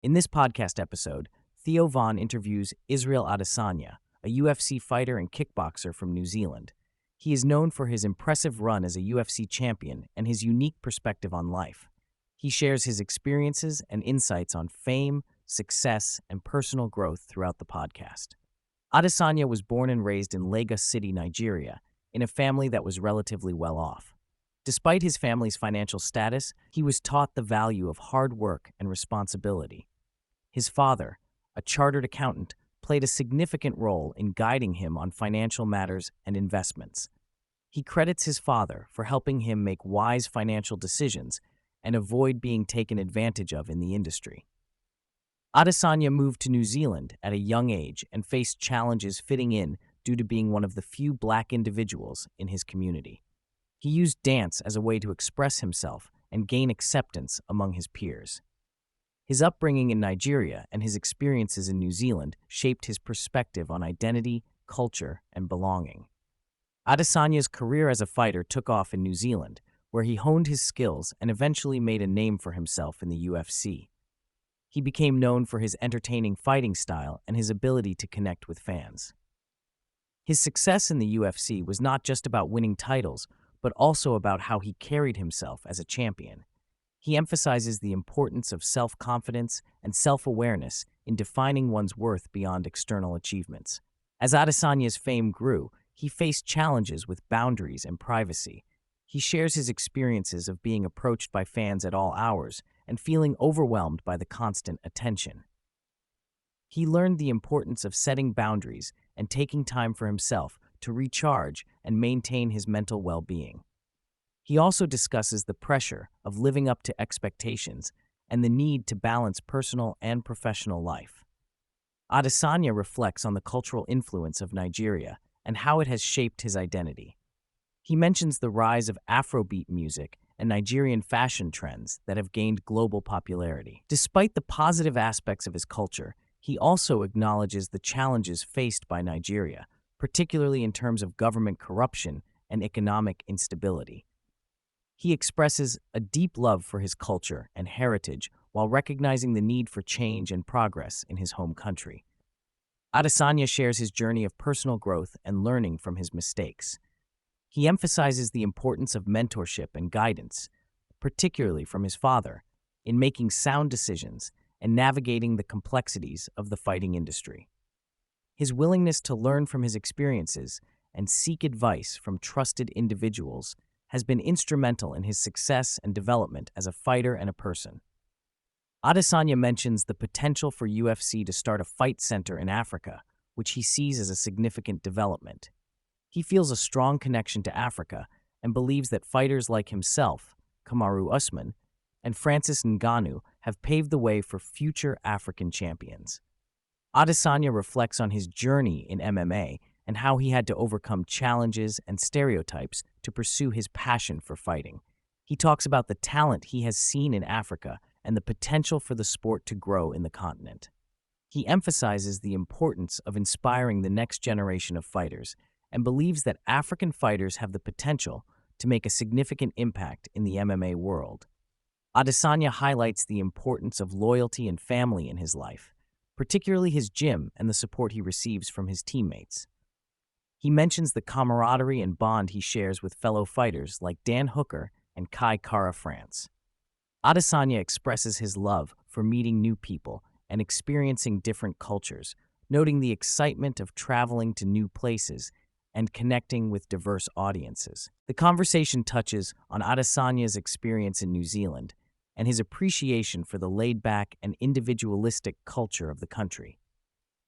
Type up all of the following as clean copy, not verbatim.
In this podcast episode, Theo interviews Israel Adesanya, a UFC fighter and kickboxer from New Zealand. He is known for his impressive run as a UFC champion and his unique perspective on life. He shares his experiences and insights on fame, success, and personal growth throughout the podcast. Adesanya was born and raised in Lagos City, Nigeria, in a family that was relatively well off. Despite his family's financial status, he was taught the value of hard work and responsibility. His father, a chartered accountant, played a significant role in guiding him on financial matters and investments. He credits his father for helping him make wise financial decisions and avoid being taken advantage of in the industry. Adesanya moved to New Zealand at a young age and faced challenges fitting in due to being one of the few black individuals in his community. He used dance as a way to express himself and gain acceptance among his peers. His upbringing in Nigeria and his experiences in New Zealand shaped his perspective on identity, culture, and belonging. Adesanya's career as a fighter took off in New Zealand, where he honed his skills and eventually made a name for himself in the UFC. He became known for his entertaining fighting style and his ability to connect with fans. His success in the UFC was not just about winning titles, but also about how he carried himself as a champion. He emphasizes the importance of self-confidence and self-awareness in defining one's worth beyond external achievements. As Adesanya's fame grew, he faced challenges with boundaries and privacy. He shares his experiences of being approached by fans at all hours and feeling overwhelmed by the constant attention. He learned the importance of setting boundaries and taking time for himself to recharge and maintain his mental well-being. He also discusses the pressure of living up to expectations and the need to balance personal and professional life. Adesanya reflects on the cultural influence of Nigeria and how it has shaped his identity. He mentions the rise of Afrobeat music and Nigerian fashion trends that have gained global popularity. Despite the positive aspects of his culture, he also acknowledges the challenges faced by Nigeria, particularly in terms of government corruption and economic instability. He expresses a deep love for his culture and heritage while recognizing the need for change and progress in his home country. Adesanya shares his journey of personal growth and learning from his mistakes. He emphasizes the importance of mentorship and guidance, particularly from his father, in making sound decisions and navigating the complexities of the fighting industry. His willingness to learn from his experiences and seek advice from trusted individuals has been instrumental in his success and development as a fighter and a person. Adesanya mentions the potential for UFC to start a fight center in Africa, which he sees as a significant development. He feels a strong connection to Africa and believes that fighters like himself, Kamaru Usman, and Francis Ngannou have paved the way for future African champions. Adesanya reflects on his journey in MMA and how he had to overcome challenges and stereotypes to pursue his passion for fighting. He talks about the talent he has seen in Africa and the potential for the sport to grow in the continent. He emphasizes the importance of inspiring the next generation of fighters and believes that African fighters have the potential to make a significant impact in the MMA world. Adesanya highlights the importance of loyalty and family in his life, particularly his gym and the support he receives from his teammates. He mentions the camaraderie and bond he shares with fellow fighters like Dan Hooker and Kai Kara France. Adesanya expresses his love for meeting new people and experiencing different cultures, noting the excitement of traveling to new places and connecting with diverse audiences. The conversation touches on Adesanya's experience in New Zealand and his appreciation for the laid-back and individualistic culture of the country.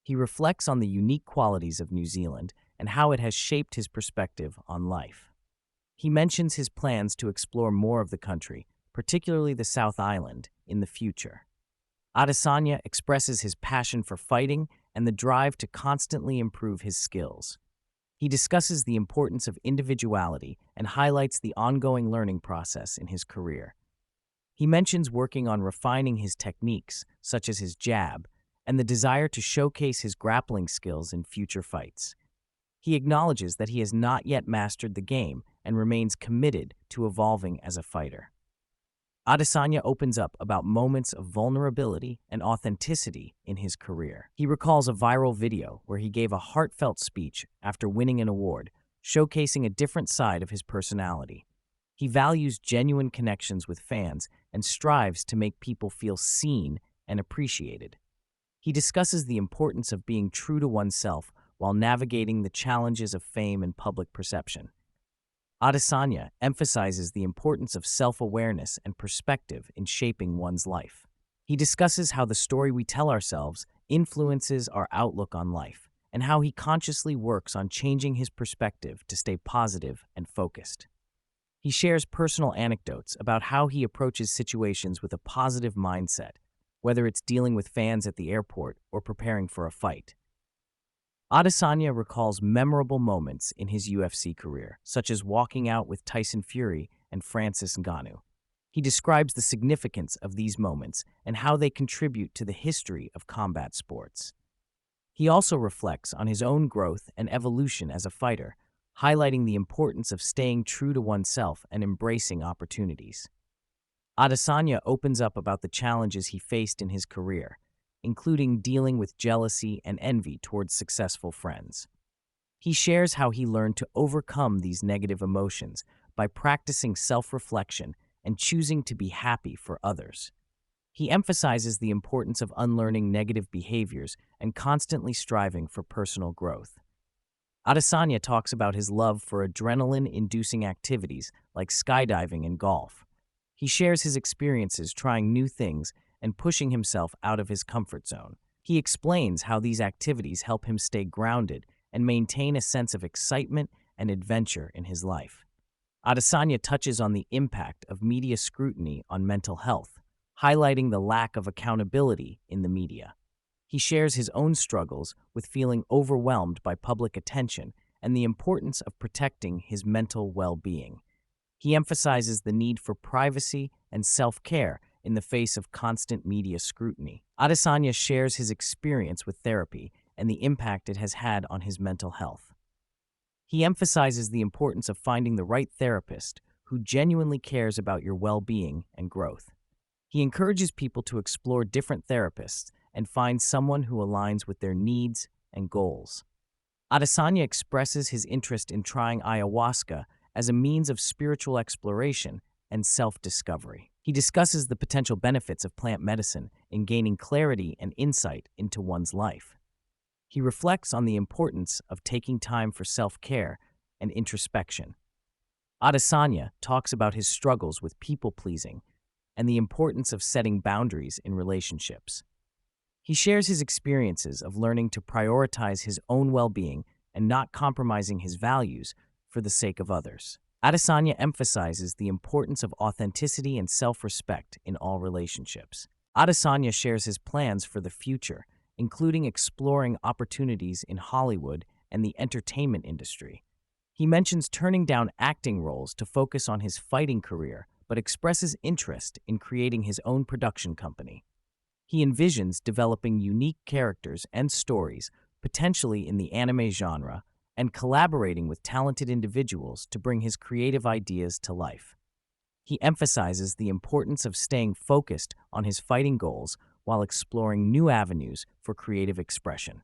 He reflects on the unique qualities of New Zealand and how it has shaped his perspective on life. He mentions his plans to explore more of the country, particularly the South Island, in the future. Adesanya expresses his passion for fighting and the drive to constantly improve his skills. He discusses the importance of individuality and highlights the ongoing learning process in his career. He mentions working on refining his techniques, such as his jab, and the desire to showcase his grappling skills in future fights. He acknowledges that he has not yet mastered the game and remains committed to evolving as a fighter. Adesanya opens up about moments of vulnerability and authenticity in his career. He recalls a viral video where he gave a heartfelt speech after winning an award, showcasing a different side of his personality. He values genuine connections with fans and strives to make people feel seen and appreciated. He discusses the importance of being true to oneself while navigating the challenges of fame and public perception. Adesanya emphasizes the importance of self-awareness and perspective in shaping one's life. He discusses how the story we tell ourselves influences our outlook on life, and how he consciously works on changing his perspective to stay positive and focused. He shares personal anecdotes about how he approaches situations with a positive mindset, whether it's dealing with fans at the airport or preparing for a fight. Adesanya recalls memorable moments in his UFC career, such as walking out with Tyson Fury and Francis Ngannou. He describes the significance of these moments and how they contribute to the history of combat sports. He also reflects on his own growth and evolution as a fighter, highlighting the importance of staying true to oneself and embracing opportunities. Adesanya opens up about the challenges he faced in his career, including dealing with jealousy and envy towards successful friends. He shares how he learned to overcome these negative emotions by practicing self-reflection and choosing to be happy for others. He emphasizes the importance of unlearning negative behaviors and constantly striving for personal growth. Adesanya talks about his love for adrenaline-inducing activities like skydiving and golf. He shares his experiences trying new things and pushing himself out of his comfort zone. He explains how these activities help him stay grounded and maintain a sense of excitement and adventure in his life. Adesanya touches on the impact of media scrutiny on mental health, highlighting the lack of accountability in the media. He shares his own struggles with feeling overwhelmed by public attention and the importance of protecting his mental well-being. He emphasizes the need for privacy and self-care in the face of constant media scrutiny. Adesanya shares his experience with therapy and the impact it has had on his mental health. He emphasizes the importance of finding the right therapist who genuinely cares about your well-being and growth. He encourages people to explore different therapists and find someone who aligns with their needs and goals. Adesanya expresses his interest in trying ayahuasca as a means of spiritual exploration and self-discovery. He discusses the potential benefits of plant medicine in gaining clarity and insight into one's life. He reflects on the importance of taking time for self-care and introspection. Adesanya talks about his struggles with people-pleasing and the importance of setting boundaries in relationships. He shares his experiences of learning to prioritize his own well-being and not compromising his values for the sake of others. Adesanya emphasizes the importance of authenticity and self-respect in all relationships. Adesanya shares his plans for the future, including exploring opportunities in Hollywood and the entertainment industry. He mentions turning down acting roles to focus on his fighting career, but expresses interest in creating his own production company. He envisions developing unique characters and stories, potentially in the anime genre, and collaborating with talented individuals to bring his creative ideas to life. He emphasizes the importance of staying focused on his fighting goals while exploring new avenues for creative expression.